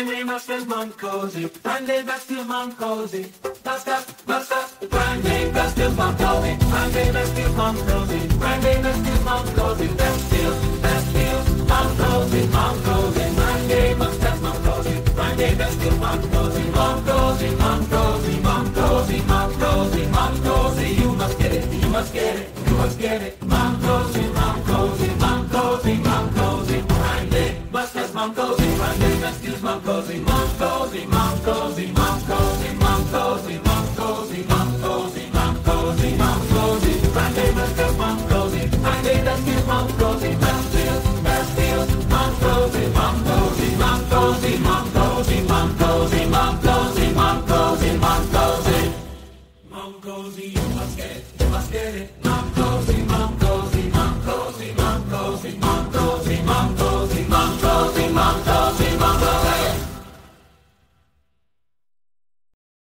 Nostro Mancosi, grande vestito Mancosi, basta, grande vestito Mancosi, grande vestito Mancosi, grande vestito Mancosi, vestito, Mancosi, grande vestito Mancosi, grande vestito Mancosi, Mancosi, you must get it, Mancosi, grande vestito Mancosi, grande vestito Mancosi, Mancosi,